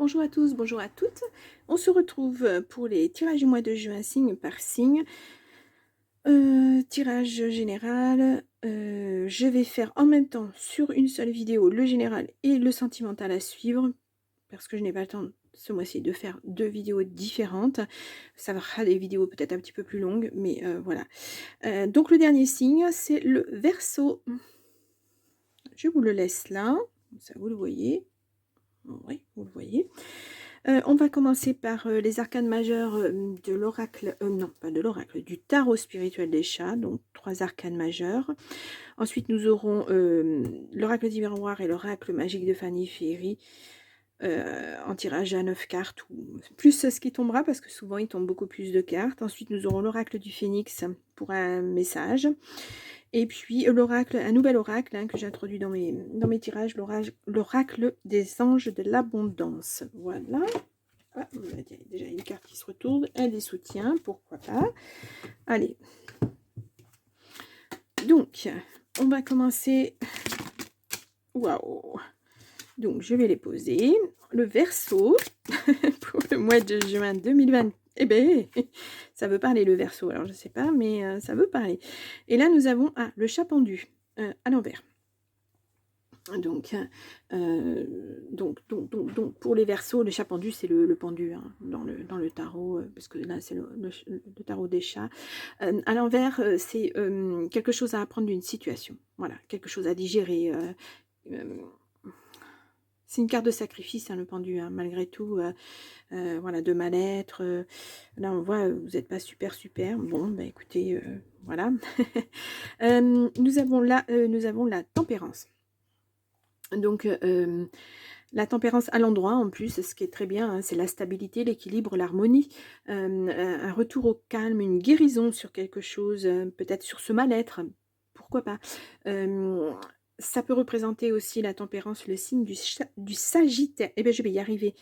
Bonjour à tous, bonjour à toutes. On se retrouve pour les tirages du mois de juin, signe par signe. Tirage général. Je vais faire en même temps sur une seule vidéo le général et le sentimental à suivre. Parce que je n'ai pas le temps ce mois-ci de faire deux vidéos différentes. Ça fera des vidéos peut-être un petit peu plus longues, mais voilà. Donc le dernier signe, c'est le Verseau. Je vous le laisse là. Ça, vous le voyez. Oui, vous le voyez. On va commencer par les arcanes majeures de l'oracle, non pas de l'oracle, du tarot spirituel des chats, donc 3 arcanes majeures. Ensuite nous aurons l'oracle du miroir et l'oracle magique de Fanny Ferry en tirage à 9 cartes, ou plus ce qui tombera parce que souvent il tombe beaucoup plus de cartes. Ensuite nous aurons l'oracle du phénix pour un message. Et puis l'oracle, un nouvel oracle que j'introduis dans mes tirages, l'oracle des anges de l'abondance. Voilà. Ah, il y a déjà une carte qui se retourne, un des soutiens, pourquoi pas. Allez. Donc, on va commencer. Waouh. Donc, je vais les poser. Le Verseau pour le mois de juin 2020. Eh bien, ça veut parler le Verseau. Alors, je ne sais pas, mais ça veut parler. Et là, nous avons le chat pendu à l'envers. Donc, pour les Verseaux, le chat pendu, c'est le pendu dans le tarot, parce que là, c'est le tarot des chats. À l'envers, c'est quelque chose à apprendre d'une situation. Voilà, quelque chose à digérer. C'est une carte de sacrifice, le pendu, malgré tout. Voilà, de mal-être. Là, on voit, vous n'êtes pas super. Bon, bah écoutez, voilà. Nous avons la tempérance. Donc, la tempérance à l'endroit, en plus, ce qui est très bien, c'est la stabilité, l'équilibre, l'harmonie, un retour au calme, une guérison sur quelque chose, peut-être sur ce mal-être, pourquoi pas. Ça peut représenter aussi la tempérance, le signe du Sagittaire. Eh bien, je vais y arriver.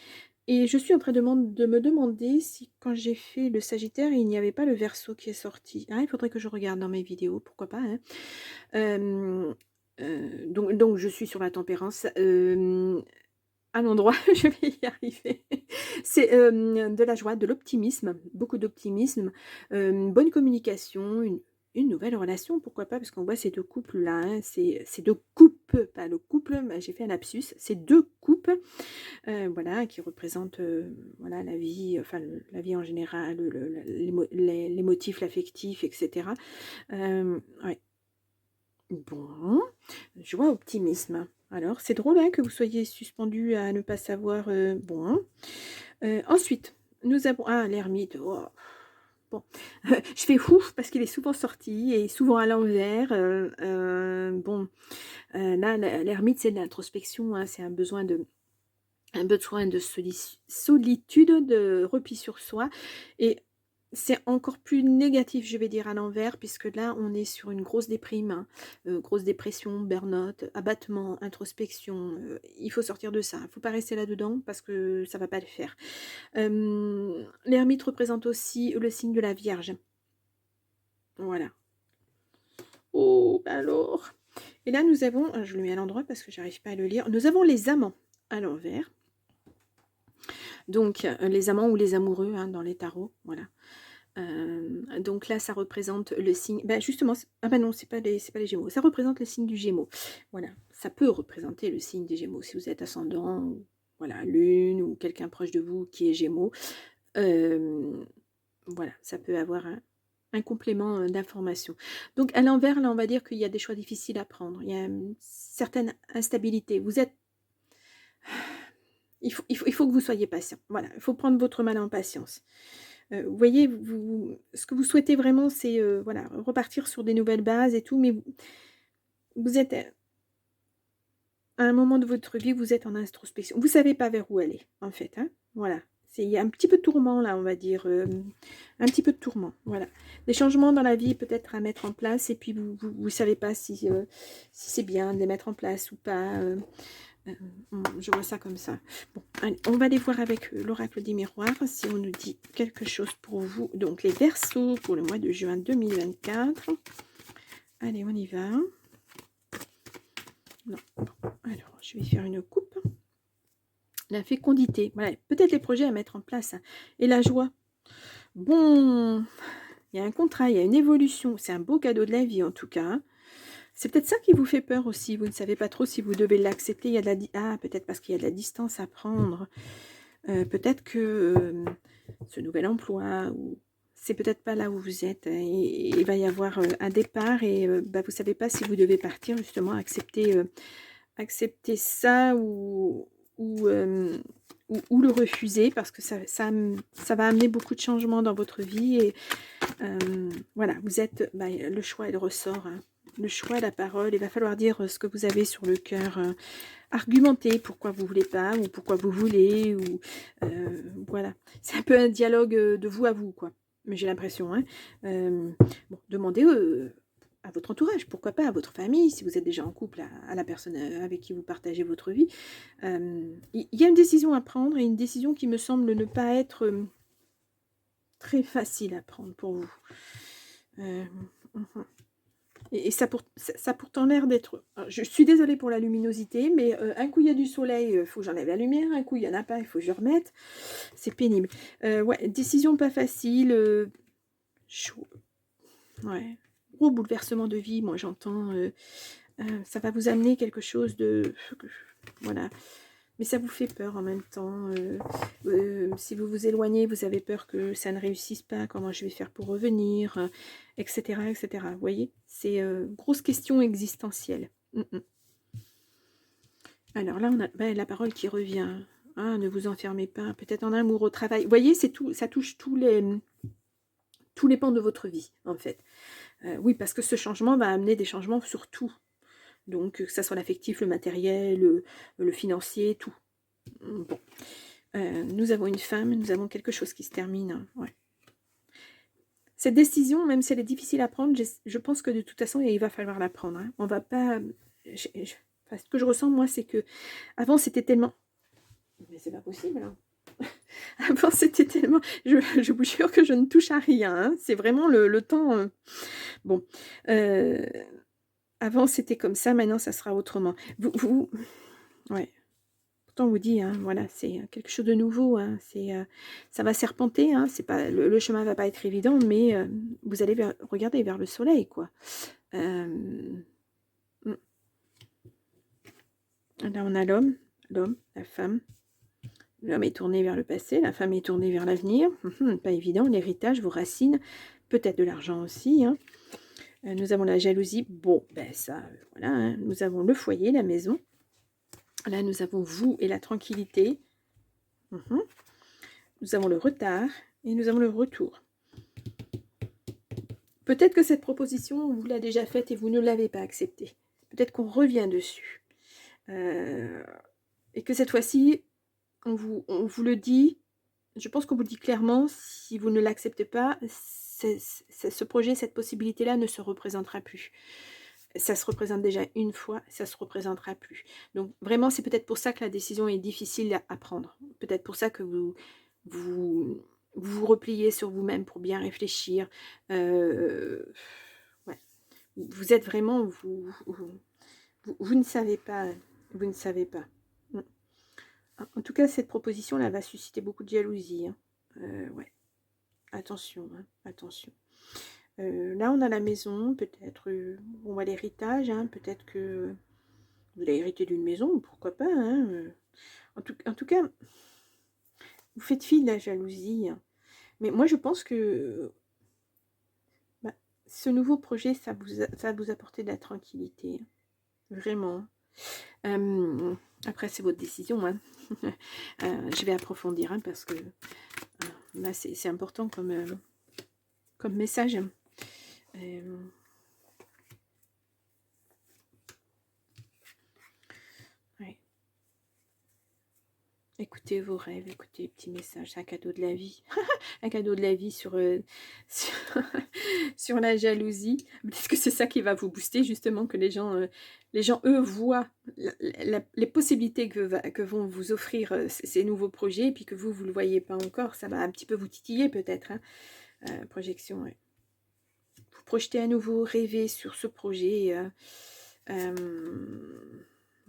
Et je suis en train de me demander si, quand j'ai fait le Sagittaire, il n'y avait pas le Verseau qui est sorti. Ah, il faudrait que je regarde dans mes vidéos, pourquoi pas. Donc, je suis sur la tempérance. À l'endroit, je vais y arriver. C'est de la joie, de l'optimisme, beaucoup d'optimisme, bonne communication, une nouvelle relation, pourquoi pas, parce qu'on voit ces deux couples-là, c'est deux coupes, pas le couple, j'ai fait un lapsus, c'est deux coupes, voilà, qui représentent voilà, la vie, enfin la vie en général, les motifs, l'affectif, etc. Ouais. Bon, je vois optimisme. Alors, c'est drôle que vous soyez suspendu à ne pas savoir. Bon. Ensuite, nous avons... Ah, l'ermite. Oh. Bon, je fais ouf parce qu'il est souvent sorti et souvent à l'envers. Bon, là, l'ermite, c'est de l'introspection. C'est un besoin de solitude, de repli sur soi. Et c'est encore plus négatif, je vais dire, à l'envers, puisque là, on est sur une grosse déprime, grosse dépression, burn-out, abattement, introspection. Il faut sortir de ça. Il ne faut pas rester là-dedans parce que ça ne va pas le faire. L'ermite représente aussi le signe de la Vierge. Voilà. Oh, alors. Et là, nous avons, je le mets à l'endroit parce que j'arrive pas à le lire. Nous avons les amants à l'envers. Donc, les amants ou les amoureux dans les tarots, voilà. Donc là, ça représente le signe... Ben justement, non, c'est pas les Gémeaux. Ça représente le signe du Gémeaux. Voilà, ça peut représenter le signe des Gémeaux. Si vous êtes ascendant, ou, voilà, lune, ou quelqu'un proche de vous qui est Gémeaux. Voilà, ça peut avoir un complément d'information. Donc à l'envers, là, on va dire qu'il y a des choix difficiles à prendre. Il y a une certaine instabilité. Vous êtes... Il faut que vous soyez patient. Voilà, il faut prendre votre mal en patience. Vous voyez, ce que vous souhaitez vraiment, c'est voilà, repartir sur des nouvelles bases et tout, mais vous êtes à un moment de votre vie, vous êtes en introspection. Vous ne savez pas vers où aller, en fait. Voilà. Il y a un petit peu de tourment, là, on va dire. Un petit peu de tourment, voilà. Des changements dans la vie, peut-être, à mettre en place, et puis vous ne savez pas si c'est bien de les mettre en place ou pas. Je vois ça comme ça. Bon, allez, on va aller voir avec l'oracle des miroirs si on nous dit quelque chose pour vous. Donc, les Verseaux pour le mois de juin 2024. Allez, on y va. Non. Alors, je vais faire une coupe. La fécondité, voilà, peut-être les projets à mettre en place, hein. Et la joie. Bon, il y a un contrat, il y a une évolution. C'est un beau cadeau de la vie en tout cas, hein. C'est peut-être ça qui vous fait peur aussi. Vous ne savez pas trop si vous devez l'accepter. Il y a de la ah, peut-être parce qu'il y a de la distance à prendre. Peut-être que ce nouvel emploi, ou c'est peut-être pas là où vous êtes. Et il va y avoir un départ et bah, vous ne savez pas si vous devez partir, justement, accepter ça ou, euh, ou le refuser, parce que ça va amener beaucoup de changements dans votre vie. Et voilà, vous êtes, bah, le choix, il ressort, hein. Le choix, la parole, il va falloir dire ce que vous avez sur le cœur, argumenter pourquoi vous voulez pas, ou pourquoi vous voulez, ou voilà. C'est un peu un dialogue de vous à vous, quoi. Mais j'ai l'impression, hein. Bon, demandez à votre entourage, pourquoi pas à votre famille, si vous êtes déjà en couple, à la personne avec qui vous partagez votre vie. Il y a une décision à prendre, et une décision qui me semble ne pas être très facile à prendre pour vous. Mhm. Et ça a pourtant l'air d'être... Je suis désolée pour la luminosité, mais un coup il y a du soleil, il faut que j'enlève la lumière, un coup il n'y en a pas, il faut que je remette. C'est pénible. Ouais, décision pas facile. Chaud. Ouais. Gros bouleversement de vie, moi j'entends. Ça va vous amener quelque chose de... Voilà. Mais ça vous fait peur en même temps. Si vous vous éloignez, vous avez peur que ça ne réussisse pas. Comment je vais faire pour revenir, etc., etc. Vous voyez, c'est grosse question existentielle. Alors là, on a la parole qui revient. Ah, ne vous enfermez pas. Peut-être en amour, au travail. Vous voyez, c'est tout. Ça touche tous les pans de votre vie, en fait. Oui, parce que ce changement va amener des changements sur tout. Donc, que ça soit l'affectif, le matériel, le financier, tout. Bon. Nous avons une femme, nous avons quelque chose qui se termine. Hein. Ouais. Cette décision, même si elle est difficile à prendre, je pense que de toute façon, il va falloir la prendre. Hein. On va pas... Enfin, ce que je ressens, moi, c'est que avant c'était tellement... Mais c'est pas possible, hein. Avant, c'était tellement... Je vous jure que je ne touche à rien. Hein. C'est vraiment le temps... Bon. Avant, c'était comme ça. Maintenant, ça sera autrement. Ouais. Pourtant, on vous dit, hein, voilà, c'est quelque chose de nouveau. Hein. Ça va serpenter. Hein. C'est pas, le chemin va pas être évident, mais vous allez regarder vers le soleil, quoi. Là, on a l'homme, la femme. L'homme est tourné vers le passé, la femme est tournée vers l'avenir. Pas évident, l'héritage, vos racines, peut-être de l'argent aussi. Hein. Nous avons la jalousie. Bon, ben ça, voilà. Hein. Nous avons le foyer, la maison. Là, nous avons vous et la tranquillité. Nous avons le retard et nous avons le retour. Peut-être que cette proposition, on vous l'a déjà faite et vous ne l'avez pas acceptée. Peut-être qu'on revient dessus. Et que cette fois-ci, on vous le dit, je pense qu'on vous le dit clairement, si vous ne l'acceptez pas, ce projet, cette possibilité-là ne se représentera plus. Ça se représente déjà une fois, ça se représentera plus. Donc vraiment, c'est peut-être pour ça que la décision est difficile à prendre. Peut-être pour ça que vous repliez sur vous-même pour bien réfléchir. Ouais. Vous êtes vraiment... Vous ne savez pas. Vous ne savez pas. En tout cas, cette proposition-là va susciter beaucoup de jalousie. Hein. Ouais. Attention, hein. Attention. Là, on a la maison, peut-être, on voit l'héritage, hein, peut-être que vous allez hériter d'une maison, pourquoi pas. Hein, en tout cas, vous faites fi de la jalousie. Hein. Mais moi, je pense que bah, ce nouveau projet, ça va vous apporter de la tranquillité. Hein. Vraiment. Après, c'est votre décision. Hein. Je vais approfondir, hein, parce que là, c'est important comme message. Ouais. Écoutez vos rêves, écoutez les petits messages, c'est un cadeau de la vie. Un cadeau de la vie sur la jalousie. Parce que c'est ça qui va vous booster, justement, que les gens eux, voient les possibilités que vont vous offrir ces nouveaux projets, et puis que vous ne le voyez pas encore. Ça va un petit peu vous titiller, peut-être. Hein. Projection, ouais. Vous projetez à nouveau, rêver sur ce projet.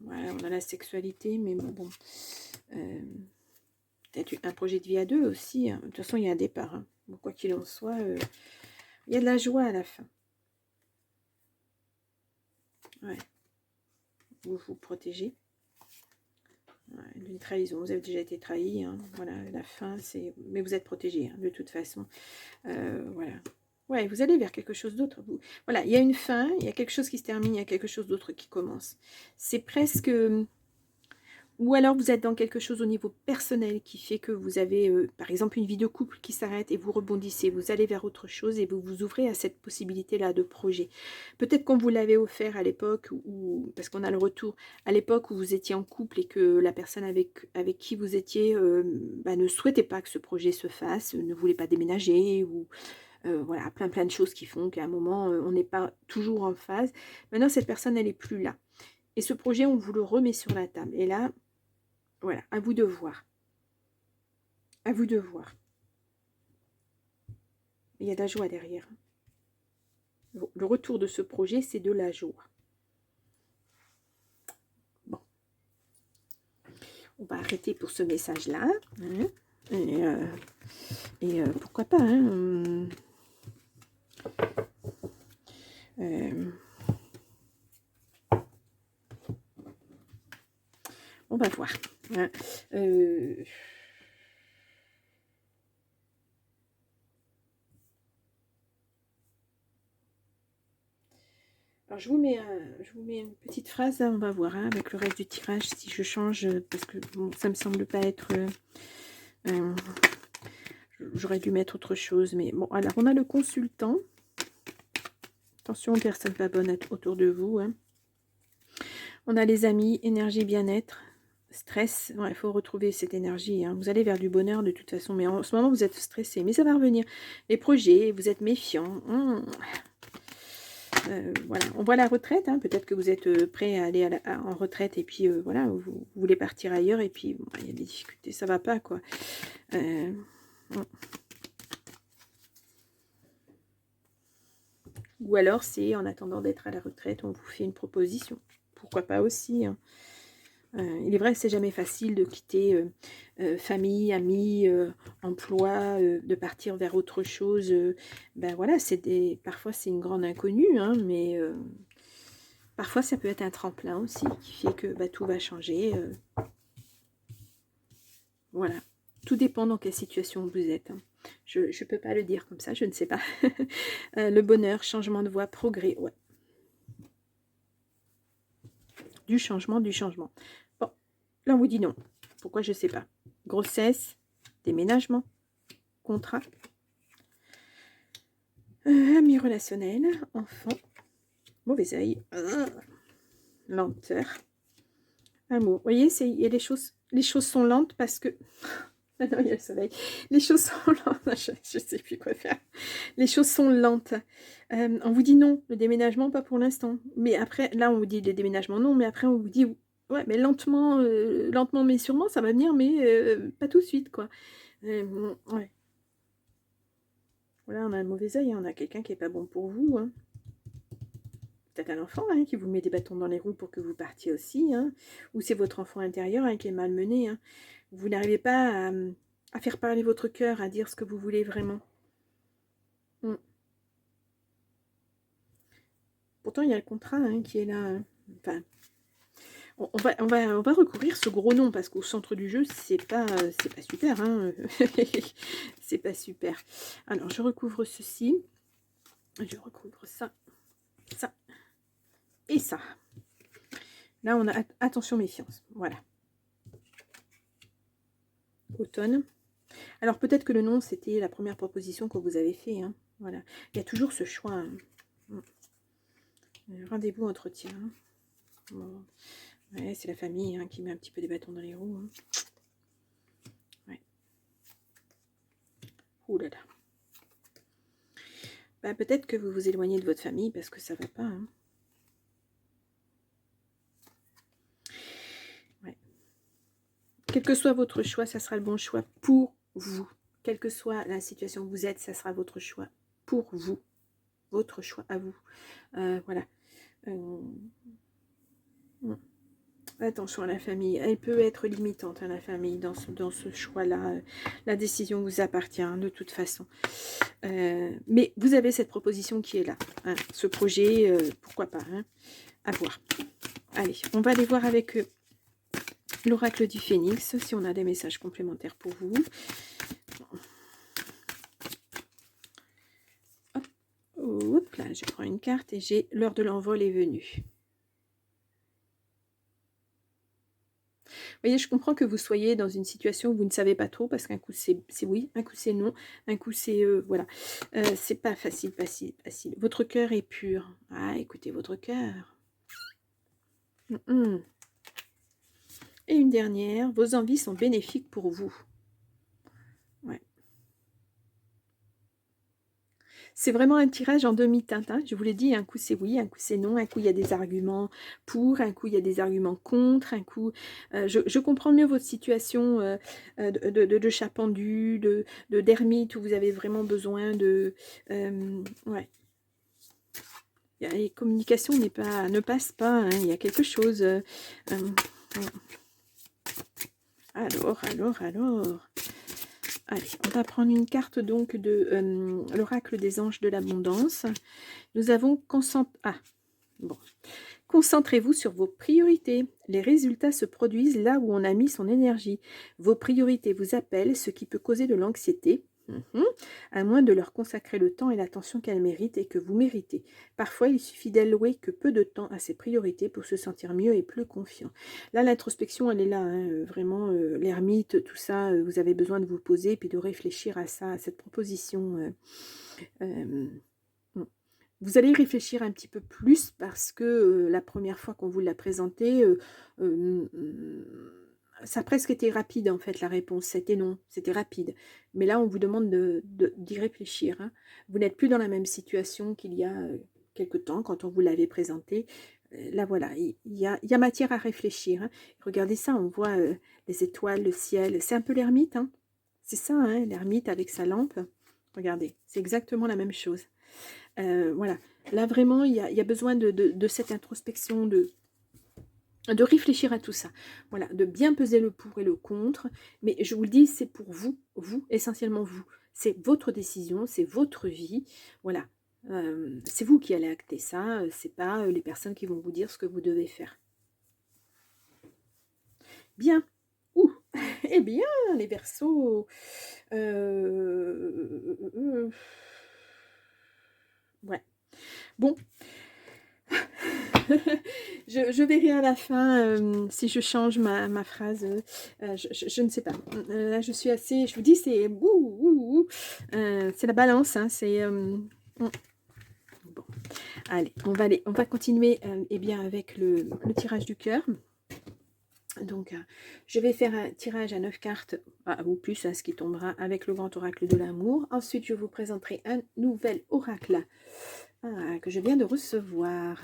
Voilà, on a la sexualité, mais bon. Peut-être un projet de vie à deux aussi. Hein. De toute façon, il y a un départ. Hein. Bon, quoi qu'il en soit, il y a de la joie à la fin. Ouais. Vous vous protégez. Ouais, d'une trahison. Vous avez déjà été trahi. Hein. Voilà, la fin, c'est... Mais vous êtes protégé, hein, de toute façon. Voilà. Ouais, vous allez vers quelque chose d'autre. Voilà, il y a une fin, il y a quelque chose qui se termine, il y a quelque chose d'autre qui commence. C'est presque... Ou alors vous êtes dans quelque chose au niveau personnel qui fait que vous avez, par exemple, une vie de couple qui s'arrête et vous rebondissez, vous allez vers autre chose et vous vous ouvrez à cette possibilité-là de projet. Peut-être qu'on vous l'avait offert à l'époque, ou parce qu'on a le retour, à l'époque où vous étiez en couple et que la personne avec qui vous étiez ne souhaitait pas que ce projet se fasse, ne voulait pas déménager, ou voilà, plein de choses qui font qu'à un moment, on n'est pas toujours en phase. Maintenant, cette personne, elle n'est plus là. Et ce projet, on vous le remet sur la table. Et là, voilà, à vous de voir. À vous de voir. Il y a de la joie derrière. Le retour de ce projet, c'est de la joie. Bon. On va arrêter pour ce message-là. Hein, et pourquoi pas. Hein, on va voir. Hein, alors, je vous mets une petite phrase, là, on va voir, hein, avec le reste du tirage, si je change, parce que bon, ça me semble pas être... j'aurais dû mettre autre chose, mais bon, alors, on a le consultant. Attention, personne pas bonne autour de vous. Hein. On a les amis, énergie, bien-être, stress. Il faut retrouver cette énergie. Hein. Vous allez vers du bonheur de toute façon, mais en ce moment, vous êtes stressé. Mais ça va revenir. Les projets, vous êtes méfiant. Voilà, on voit la retraite, hein. Peut-être que vous êtes prêt à aller en retraite et puis voilà, vous voulez partir ailleurs et puis bon, il y a des difficultés, ça va pas quoi. Ou alors c'est en attendant d'être à la retraite, on vous fait une proposition. Pourquoi pas aussi. Hein. Il est vrai que c'est jamais facile de quitter famille, amis, emploi, de partir vers autre chose. Ben voilà, parfois c'est une grande inconnue, hein, mais parfois ça peut être un tremplin aussi qui fait que tout va changer. Voilà, tout dépend dans quelle situation vous êtes. Hein. Je ne peux pas le dire comme ça, je ne sais pas. Le bonheur, changement de voie, progrès, ouais. Du changement, du changement. Bon, là on vous dit non. Pourquoi je ne sais pas. Grossesse, déménagement, contrat, amis relationnels, enfant, mauvais œil, lenteur, amour. Vous voyez, il y a les choses sont lentes parce que... Ah non, il y a le soleil. Les choses sont lentes. Je ne sais plus quoi faire. Les choses sont lentes. On vous dit non, le déménagement, pas pour l'instant. Mais après, là, on vous dit le déménagement, non. Mais après, on vous dit, ouais, mais lentement, lentement, mais sûrement, ça va venir, mais pas tout de suite, quoi. Ouais. Voilà, on a un mauvais œil. Hein. On a quelqu'un qui n'est pas bon pour vous. Hein. Peut-être un enfant qui vous met des bâtons dans les roues pour que vous partiez aussi. Hein. Ou c'est votre enfant intérieur qui est malmené. Hein. Vous n'arrivez pas à faire parler votre cœur, à dire ce que vous voulez vraiment. Pourtant, il y a le contrat qui est là. Hein. Enfin, on va recourir ce gros nom parce qu'au centre du jeu, c'est pas super. Hein. C'est pas super. Alors, je recouvre ceci. Je recouvre ça, ça et ça. Là, on a attention, méfiance. Voilà. Automne. Alors, peut-être que le nom, c'était la première proposition que vous avez fait. Hein. Voilà. Il y a toujours ce choix. Hein. Rendez-vous, entretien. Bon. Ouais, c'est la famille qui met un petit peu des bâtons dans les roues. Hein. Ouais. Ouh là là. Peut-être que vous vous éloignez de votre famille parce que ça va pas. Hein. Ouais. Quel que soit votre choix, ça sera le bon choix pour vous. Quelle que soit la situation où vous êtes, ça sera votre choix pour vous. Votre choix à vous. Voilà. Attention à la famille, elle peut être limitante à la famille dans ce choix-là. La décision vous appartient de toute façon. Mais vous avez cette proposition qui est là. Hein. Ce projet, pourquoi pas, hein, à voir. Allez, on va aller voir avec l'oracle du Phénix, si on a des messages complémentaires pour vous. Hop, hop là, je prends une carte et j'ai l'heure de l'envol est venue. Vous voyez, je comprends que vous soyez dans une situation où vous ne savez pas trop, parce qu'un coup c'est oui, un coup c'est non, un coup c'est voilà. C'est pas facile. Votre cœur est pur. Ah, écoutez votre cœur. Et une dernière, vos envies sont bénéfiques pour vous. Ouais. C'est vraiment un tirage en demi-teinte. Hein. Je vous l'ai dit, un coup c'est oui, un coup c'est non, un coup il y a des arguments pour, un coup il y a des arguments contre, un coup... je comprends mieux votre situation de chat pendu, d'ermite, où vous avez vraiment besoin de... ouais. Les communications ne passent pas, hein. Il y a quelque chose... alors... Allez, on va prendre une carte donc de l'oracle des anges de l'abondance. Nous avons concentrez-vous sur vos priorités. Les résultats se produisent là où on a mis son énergie. Vos priorités vous appellent, ce qui peut causer de l'anxiété, à moins de leur consacrer le temps et l'attention qu'elles méritent et que vous méritez. Parfois, il suffit d'allouer que peu de temps à ces priorités pour se sentir mieux et plus confiant. Là, l'introspection, elle est là, hein, vraiment, l'ermite, tout ça, vous avez besoin de vous poser puis de réfléchir à ça, à cette proposition. Vous allez y réfléchir un petit peu plus parce que la première fois qu'on vous l'a présenté, ça a presque été rapide en fait la réponse, c'était non, c'était rapide. Mais là on vous demande d'y réfléchir. Hein. Vous n'êtes plus dans la même situation qu'il y a quelque temps quand on vous l'avait présenté. Là voilà, il y a matière à réfléchir. Hein. Regardez ça, on voit les étoiles, le ciel, c'est un peu l'ermite. Hein. C'est ça, hein, l'ermite avec sa lampe. Regardez, c'est exactement la même chose. Voilà, là vraiment il y a besoin de cette introspection, de réfléchir à tout ça, voilà, de bien peser le pour et le contre, mais je vous le dis, c'est pour vous, essentiellement vous, c'est votre décision, c'est votre vie, voilà, c'est vous qui allez acter ça, c'est pas les personnes qui vont vous dire ce que vous devez faire. Bien, eh bien, les Verseaux, ouais, bon, je verrai à la fin si je change ma phrase. Je ne sais pas. Là, je suis assez... Je vous dis, c'est... c'est la balance. Hein, c'est... bon. Allez, on va continuer eh bien, avec le tirage du cœur. Donc, je vais faire un tirage à 9 cartes, ou plus, à ce qui tombera avec le grand oracle de l'amour. Ensuite, je vous présenterai un nouvel oracle que je viens de recevoir.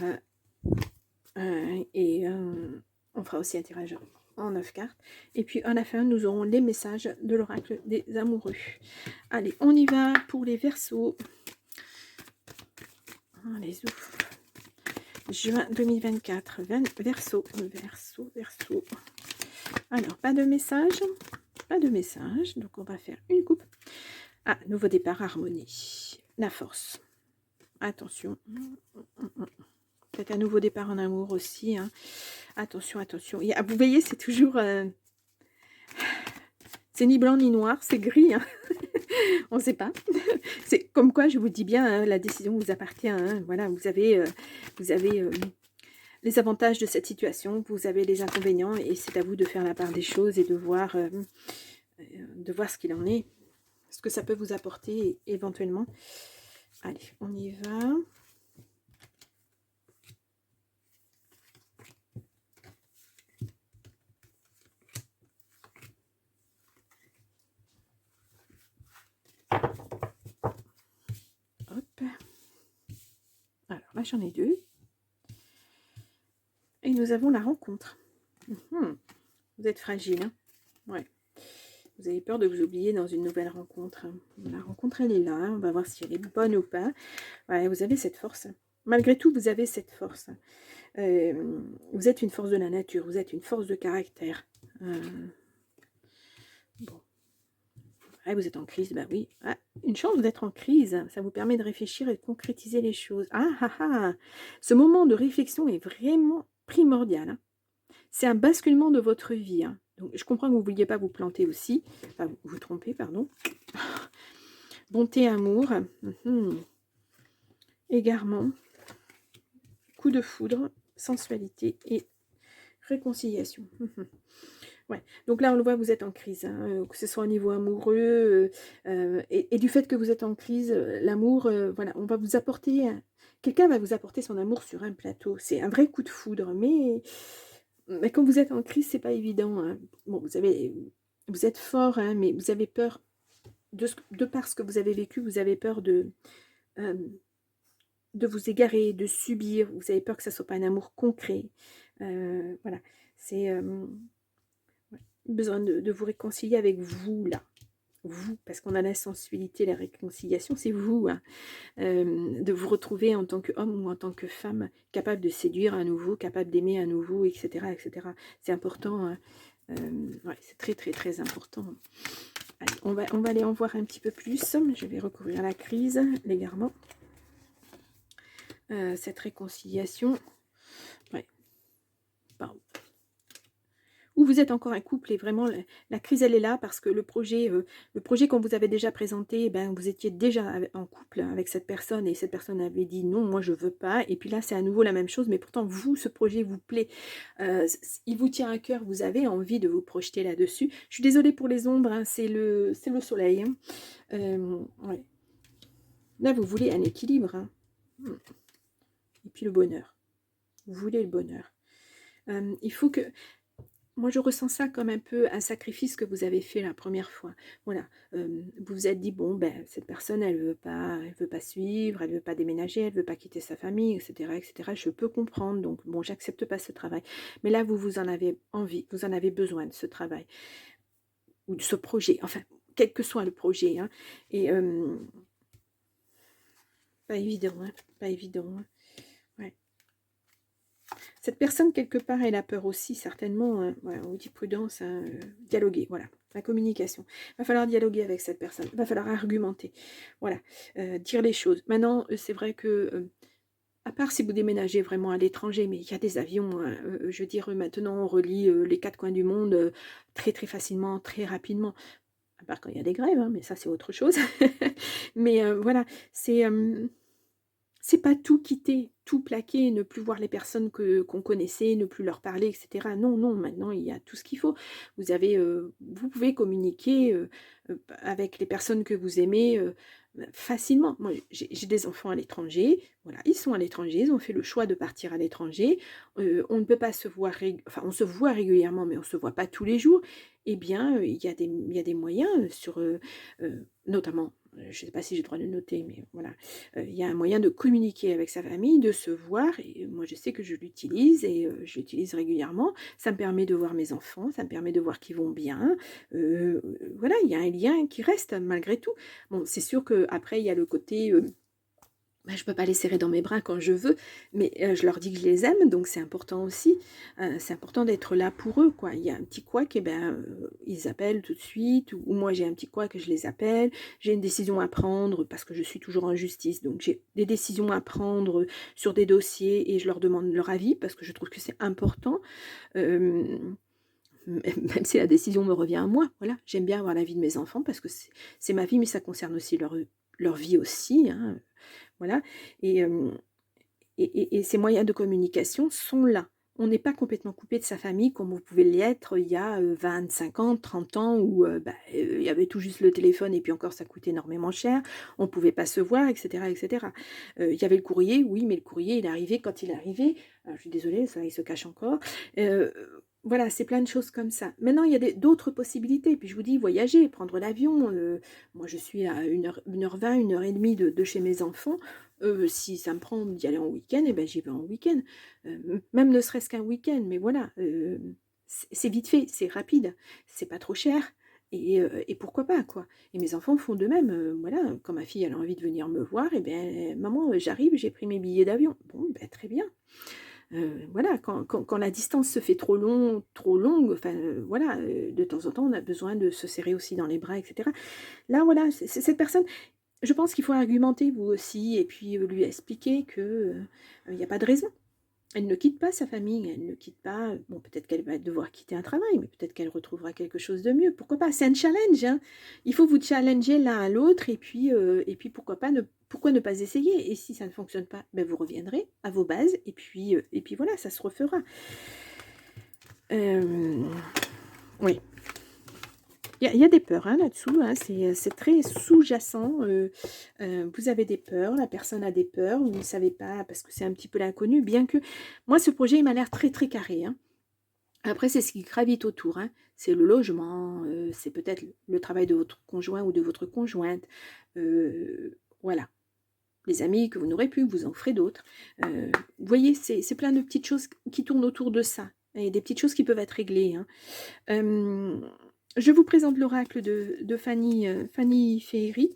Et on fera aussi un tirage en 9 cartes. Et puis à la fin, nous aurons les messages de l'oracle des amoureux. Allez, on y va pour les Verseaux. Allez, ouf. Juin 2024. Verseau. Alors, pas de message. Pas de message. Donc, on va faire une coupe. Ah, nouveau départ, harmonie. La force. Attention. Peut-être un nouveau départ en amour aussi. Hein. Attention. Vous voyez, c'est toujours... c'est ni blanc ni noir, c'est gris. Hein. On ne sait pas. C'est comme quoi, je vous dis bien, hein, la décision vous appartient. Hein. Voilà, vous avez les avantages de cette situation, vous avez les inconvénients, et c'est à vous de faire la part des choses et de voir ce qu'il en est, ce que ça peut vous apporter éventuellement. Allez, on y va. Hop. Alors là, j'en ai deux. Et nous avons la rencontre. Vous êtes fragile, hein? Ouais. Vous avez peur de vous oublier dans une nouvelle rencontre. La rencontre, elle est là. On va voir si elle est bonne ou pas. Ouais, vous avez cette force. Malgré tout, vous avez cette force. Vous êtes une force de la nature, vous êtes une force de caractère. Bon. Ouais, vous êtes en crise, bah oui. Ah, une chance d'être en crise, ça vous permet de réfléchir et de concrétiser les choses. Ah ah ah! Ce moment de réflexion est vraiment primordial, hein. C'est un basculement de votre vie, hein. Donc, je comprends que vous ne vouliez pas vous planter aussi, enfin, vous tromper, pardon. Bonté, amour, égarement, coup de foudre, sensualité et réconciliation. Ouais. Donc là, on le voit, vous êtes en crise, hein, que ce soit au niveau amoureux, et du fait que vous êtes en crise, l'amour, voilà, on va vous apporter, quelqu'un va vous apporter son amour sur un plateau. C'est un vrai coup de foudre, mais quand vous êtes en crise, c'est pas évident, hein. Bon, vous êtes fort, hein, mais vous avez peur, de par ce que vous avez vécu, vous avez peur euh, de vous égarer, de subir, vous avez peur que ça soit pas un amour concret. Voilà, c'est... besoin de vous réconcilier avec vous, là. Vous, parce qu'on a la sensualité, la réconciliation, c'est vous, hein. De vous retrouver en tant qu'homme ou en tant que femme, capable de séduire à nouveau, capable d'aimer à nouveau, etc. etc. C'est important, hein. Ouais, c'est très, très, très important. Allez, on va aller en voir un petit peu plus. Je vais recouvrir la crise, l'égarement. Cette réconciliation. Ouais. Pardon. Ou vous êtes encore un couple et vraiment la crise elle est là parce que le projet qu'on vous avait déjà présenté, ben, vous étiez déjà en couple avec cette personne et cette personne avait dit non, moi je veux pas, et puis là c'est à nouveau la même chose, mais pourtant vous, ce projet vous plaît, il vous tient à cœur, vous avez envie de vous projeter là-dessus. Je suis désolée pour les ombres, hein, c'est le soleil, hein. Ouais. Là vous voulez un équilibre, hein. Et puis le bonheur, vous voulez le bonheur. Il faut que... Moi, je ressens ça comme un peu un sacrifice que vous avez fait la première fois. Voilà, vous vous êtes dit, bon, ben, cette personne, elle veut pas suivre, elle veut pas déménager, elle veut pas quitter sa famille, etc., etc. Je peux comprendre, donc bon, j'accepte pas ce travail. Mais là, vous en avez envie, vous en avez besoin de ce travail, ou de ce projet, enfin, quel que soit le projet, hein. Et pas évident, hein, pas évident, hein. Ouais. Cette personne, quelque part, elle a peur aussi, certainement. Voilà, on vous dit prudence, hein, dialoguer, voilà, la communication. Il va falloir dialoguer avec cette personne, il va falloir argumenter, voilà, dire les choses. Maintenant, c'est vrai que, à part si vous déménagez vraiment à l'étranger, mais il y a des avions, hein, je veux dire, maintenant, on relie les quatre coins du monde très, très facilement, très rapidement. À part quand il y a des grèves, hein, mais ça, c'est autre chose. Mais voilà, c'est pas tout quitter, tout plaquer, ne plus voir les personnes qu'on connaissait, ne plus leur parler, etc. Non, non, maintenant il y a tout ce qu'il faut. Vous pouvez communiquer avec les personnes que vous aimez facilement. Moi, j'ai des enfants à l'étranger, voilà, ils sont à l'étranger, ils ont fait le choix de partir à l'étranger. On ne peut pas se voir, enfin, on se voit régulièrement, mais on ne se voit pas tous les jours. Eh bien, il y a des moyens notamment, je ne sais pas si j'ai le droit de le noter, mais voilà, il y a un moyen de communiquer avec sa famille, de se voir, et moi je sais que je l'utilise, et je l'utilise régulièrement. Ça me permet de voir mes enfants, ça me permet de voir qu'ils vont bien, voilà, il y a un lien qui reste malgré tout. Bon, c'est sûr qu'après il y a le côté... je ne peux pas les serrer dans mes bras quand je veux, mais je leur dis que je les aime, donc c'est important aussi. C'est important d'être là pour eux, quoi. Il y a un petit couac, et ben, ils appellent tout de suite, ou moi j'ai un petit couac, je les appelle. J'ai une décision à prendre, parce que je suis toujours en justice, donc j'ai des décisions à prendre sur des dossiers, et je leur demande leur avis, parce que je trouve que c'est important. Même si la décision me revient à moi, voilà. J'aime bien avoir l'avis de mes enfants, parce que c'est ma vie, mais ça concerne aussi leur vie aussi, hein. Voilà, et, ces moyens de communication sont là. On n'est pas complètement coupé de sa famille comme vous pouvez l'être il y a 25 ans, 30 ans, où il y avait tout juste le téléphone, et puis encore ça coûtait énormément cher, on ne pouvait pas se voir, etc. etc. Il y avait le courrier, oui, mais le courrier il est arrivé quand il est arrivé. Alors, je suis désolée, ça il se cache encore. Voilà, c'est plein de choses comme ça. Maintenant, il y a d'autres possibilités. Puis je vous dis, voyager, prendre l'avion. Moi, je suis à 1h20, 1h30 de chez mes enfants. Si ça me prend d'y aller en week-end, eh ben, j'y vais en week-end. Même ne serait-ce qu'un week-end, mais voilà. C'est vite fait, c'est rapide, c'est pas trop cher. Et pourquoi pas, quoi. Et mes enfants font de même. Voilà, quand ma fille elle a envie de venir me voir, eh ben, maman, j'arrive, j'ai pris mes billets d'avion. Bon, ben, très bien. Voilà, quand la distance se fait trop longue, enfin, voilà, de temps en temps, on a besoin de se serrer aussi dans les bras, etc. Là, voilà, cette personne, je pense qu'il faut argumenter vous aussi et puis lui expliquer que il n'y a pas de raison. Elle ne quitte pas sa famille, elle ne quitte pas. Bon, peut-être qu'elle va devoir quitter un travail, mais peut-être qu'elle retrouvera quelque chose de mieux. Pourquoi pas? C'est un challenge, hein. Il faut vous challenger l'un à l'autre et puis pourquoi ne pas essayer? Et si ça ne fonctionne pas, ben vous reviendrez à vos bases et puis voilà, ça se refera. Oui. Il y a des peurs hein, là-dessous, hein, c'est très sous-jacent. Vous avez des peurs, la personne a des peurs, vous ne savez pas parce que c'est un petit peu l'inconnu, bien que moi ce projet il m'a l'air très très carré. Hein. Après c'est ce qui gravite autour, hein. C'est le logement, c'est peut-être le travail de votre conjoint ou de votre conjointe, voilà. Les amis que vous n'aurez plus, vous en ferez d'autres. Vous voyez, c'est plein de petites choses qui tournent autour de ça, et des petites choses qui peuvent être réglées. Hein. Je vous présente l'oracle de Fanny, Fanny Féery.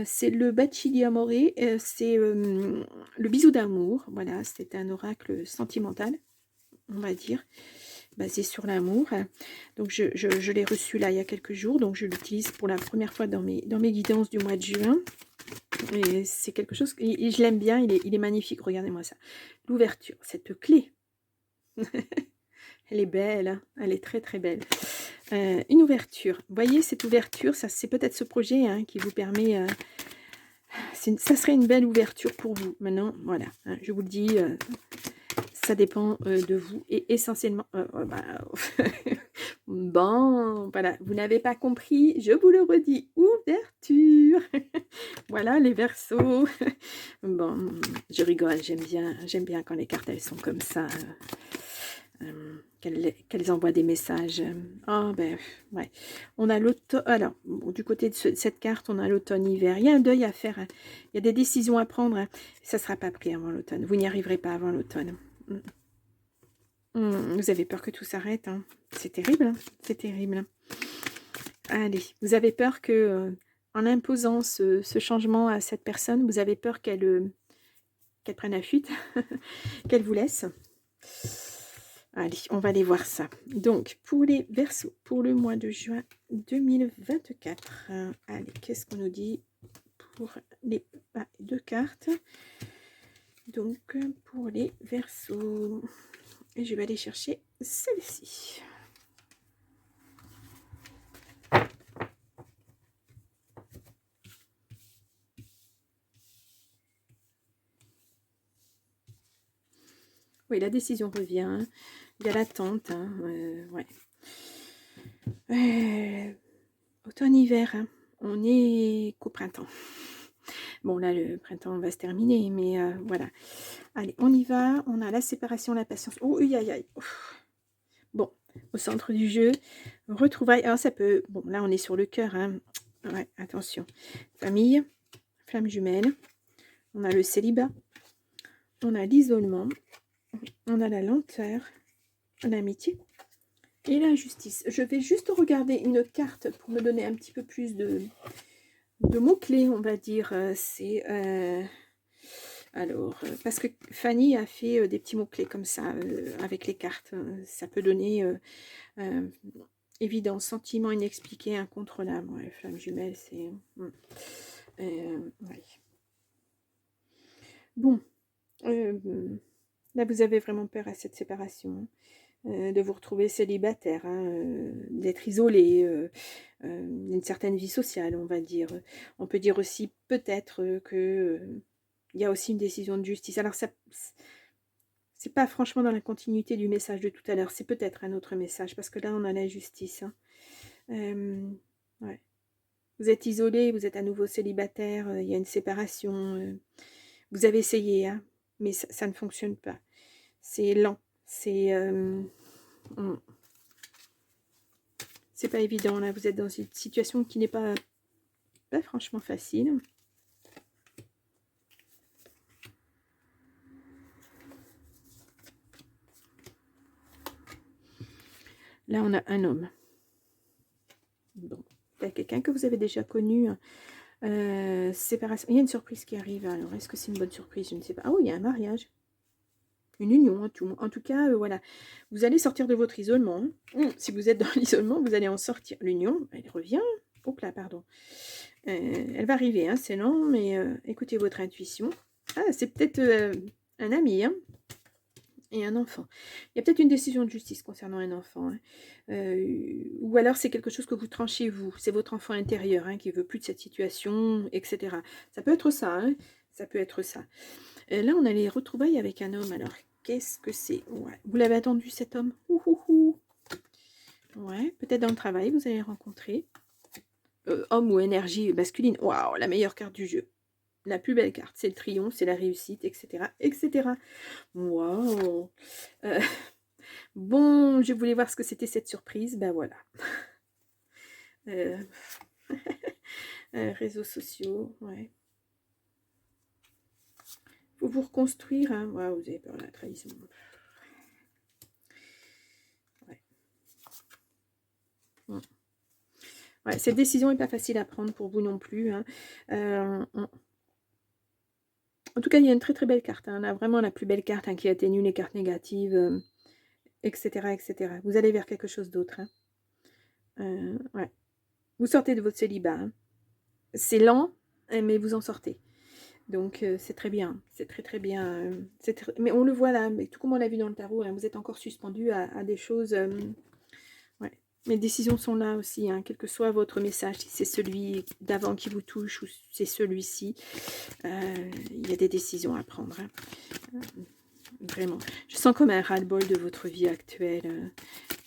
C'est le Bacilli Amore, c'est le bisou d'amour. Voilà, c'est un oracle sentimental, on va dire, basé sur l'amour. Donc je l'ai reçu là il y a quelques jours, donc je l'utilise pour la première fois dans mes guidances du mois de juin. Et c'est quelque chose, et je l'aime bien, il est magnifique, regardez-moi ça. L'ouverture, cette clé. Elle est belle, hein, elle est très très belle. Une ouverture. Vous voyez, cette ouverture, ça c'est peut-être ce projet hein, qui vous permet... ça serait une belle ouverture pour vous. Maintenant, voilà, hein, je vous le dis, ça dépend de vous. Et essentiellement... bon, voilà, vous n'avez pas compris, je vous le redis, ouverture. Voilà, les Verseaux. Bon, je rigole, j'aime bien quand les cartes, elles sont comme ça. Qu'elles envoient des messages. Oh, ben, ouais. On a l'automne. Alors, bon, du côté de cette carte, on a l'automne-hiver. Il y a un deuil à faire. Hein. Il y a des décisions à prendre. Hein. Ça ne sera pas pris avant l'automne. Vous n'y arriverez pas avant l'automne. Vous avez peur que tout s'arrête. Hein. C'est terrible. Hein. C'est terrible. Allez, vous avez peur que, en imposant ce changement à cette personne, vous avez peur qu'elle prenne la fuite, qu'elle vous laisse. Allez, on va aller voir ça. Donc, pour les Verseaux, pour le mois de juin 2024. Allez, qu'est-ce qu'on nous dit pour les deux cartes? Donc, pour les Verseaux, je vais aller chercher celle-ci. Oui, la décision revient. Il y a l'attente. Hein, ouais. Automne-hiver, hein, on est qu'au printemps. Bon, là, le printemps va se terminer, mais voilà. Allez, on y va. On a la séparation, la patience. Oh, aïe, aïe, aïe. Bon, au centre du jeu, retrouvailles. Alors, ça peut... Bon, là, on est sur le cœur. Hein. Ouais, attention. Famille, flamme jumelle. On a le célibat. On a l'isolement. On a la lenteur. L'amitié. Et la justice. Je vais juste regarder une carte pour me donner un petit peu plus de mots-clés, on va dire. C'est... alors, parce que Fanny a fait des petits mots-clés comme ça, avec les cartes. Ça peut donner évidence, sentiment inexpliqué, incontrôlable. Ouais, flamme jumelle, c'est... ouais. Bon, là vous avez vraiment peur à cette séparation. De vous retrouver célibataire, hein, d'être isolé, d'une certaine vie sociale, on va dire. On peut dire aussi peut-être que il y a aussi une décision de justice. Alors ça, c'est pas franchement dans la continuité du message de tout à l'heure, c'est peut-être un autre message, parce que là on a la justice. Hein. Ouais. Vous êtes isolé, vous êtes à nouveau célibataire, il y a une séparation. Vous avez essayé, hein, mais ça ne fonctionne pas. C'est lent, c'est... c'est pas évident, là, vous êtes dans une situation qui n'est pas franchement facile. Là, on a un homme. Bon, il y a quelqu'un que vous avez déjà connu. Séparation. Il y a une surprise qui arrive. Alors, est-ce que c'est une bonne surprise? Je ne sais pas. Ah oui, il y a un mariage. Une union, en tout cas, voilà. Vous allez sortir de votre isolement, hein. Si vous êtes dans l'isolement, vous allez en sortir. L'union, elle revient. Hop là, pardon. Elle va arriver, hein, c'est lent, mais écoutez votre intuition. Ah, c'est peut-être un ami, hein, et un enfant. Il y a peut-être une décision de justice concernant un enfant, hein. Ou alors c'est quelque chose que vous tranchez vous. C'est votre enfant intérieur, hein, qui veut plus de cette situation, etc. Ça peut être ça, hein. Ça peut être ça. Là, on a les retrouvailles avec un homme. Alors, qu'est-ce que c'est? Ouais. Vous l'avez attendu, cet homme? Ouh, ouh, ouh. Ouais, peut-être dans le travail, vous allez le rencontrer. Homme ou énergie masculine. Waouh, la meilleure carte du jeu. La plus belle carte, c'est le triomphe, c'est la réussite, etc., etc. Waouh. Euh, bon, je voulais voir ce que c'était cette surprise. Ben voilà. Euh, réseaux sociaux, ouais. Faut vous reconstruire, hein. Waouh, vous avez peur de la trahison. Ouais. Ouais, cette décision n'est pas facile à prendre pour vous non plus, hein. En tout cas, il y a une très très belle carte, hein. On a vraiment la plus belle carte, hein, qui atténue les cartes négatives, etc., etc. Vous allez vers quelque chose d'autre, hein. Ouais. Vous sortez de votre célibat, hein. C'est lent, mais vous en sortez. Donc c'est très bien, c'est très très bien. Mais on le voit là, mais tout comme on l'a vu dans le tarot, hein, vous êtes encore suspendu à des choses. Ouais. Mes décisions sont là aussi, hein, quel que soit votre message, si c'est celui d'avant qui vous touche ou c'est celui-ci, il y a des décisions à prendre, hein. Vraiment. Je sens comme un ras-le-bol de votre vie actuelle.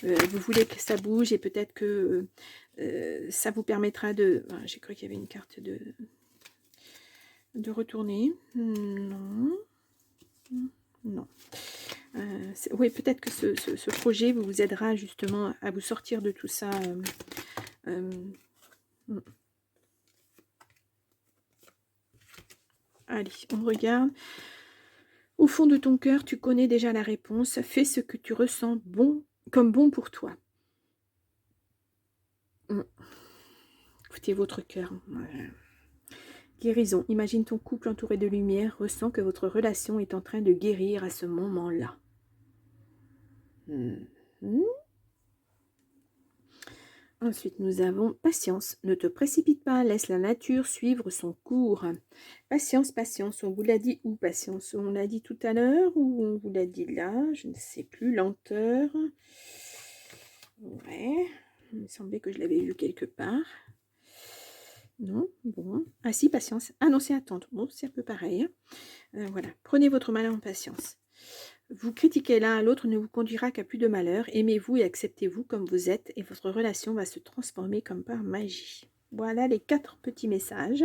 Vous voulez que ça bouge et peut-être que ça vous permettra de... Ah, j'ai cru qu'il y avait une carte de retourner. Non. Non. Oui, peut-être que ce projet vous aidera justement à vous sortir de tout ça. Allez, on regarde. Au fond de ton cœur, tu connais déjà la réponse. Fais ce que tu ressens comme bon pour toi. Écoutez votre cœur. Guérison. Imagine ton couple entouré de lumière. Ressens que votre relation est en train de guérir à ce moment-là. Ensuite, nous avons patience. Ne te précipite pas, laisse la nature suivre son cours. Patience, patience. On vous l'a dit où, patience? On l'a dit tout à l'heure ou on vous l'a dit là? Je ne sais plus. Lenteur. Ouais. Il me semblait que je l'avais vu quelque part. Non, bon. Ah si, patience. Ah non, c'est attendre. Bon, c'est un peu pareil, hein. Voilà. Prenez votre malheur en patience. Vous critiquer l'un à l'autre ne vous conduira qu'à plus de malheur. Aimez-vous et acceptez-vous comme vous êtes et votre relation va se transformer comme par magie. Voilà les 4 petits messages.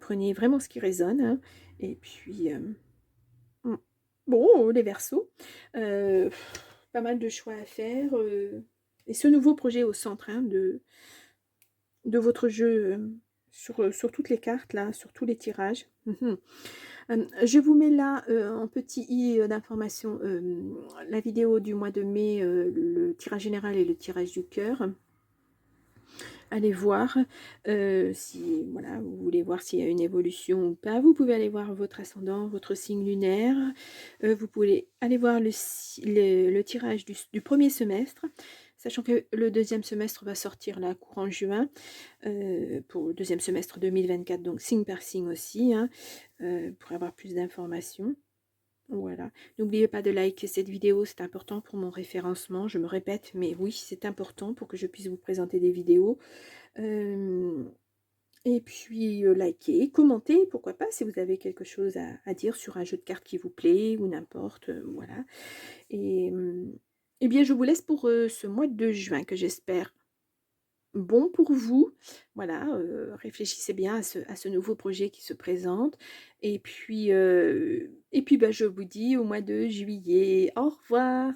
Prenez vraiment ce qui résonne, hein. Et puis, bon, les Verseaux, pas mal de choix à faire. Et ce nouveau projet au centre, hein, de votre jeu, sur toutes les cartes, là, sur tous les tirages. Je vous mets là, en petit i d'information, la vidéo du mois de mai, le tirage général et le tirage du cœur. Allez voir, si voilà, vous voulez voir s'il y a une évolution ou pas. Vous pouvez aller voir votre ascendant, votre signe lunaire. Vous pouvez aller voir le tirage du premier semestre, sachant que le deuxième semestre va sortir là courant juin, pour le deuxième semestre 2024, donc signe par signe aussi, hein, pour avoir plus d'informations. Voilà. N'oubliez pas de liker cette vidéo, c'est important pour mon référencement. Je me répète, mais oui, c'est important pour que je puisse vous présenter des vidéos. Et puis, likez, commentez, pourquoi pas, si vous avez quelque chose à dire sur un jeu de cartes qui vous plaît ou n'importe, voilà. Et bien, je vous laisse pour ce mois de juin que j'espère bon pour vous. Voilà, réfléchissez bien à ce nouveau projet qui se présente. Et puis, bah, je vous dis au mois de juillet. Au revoir.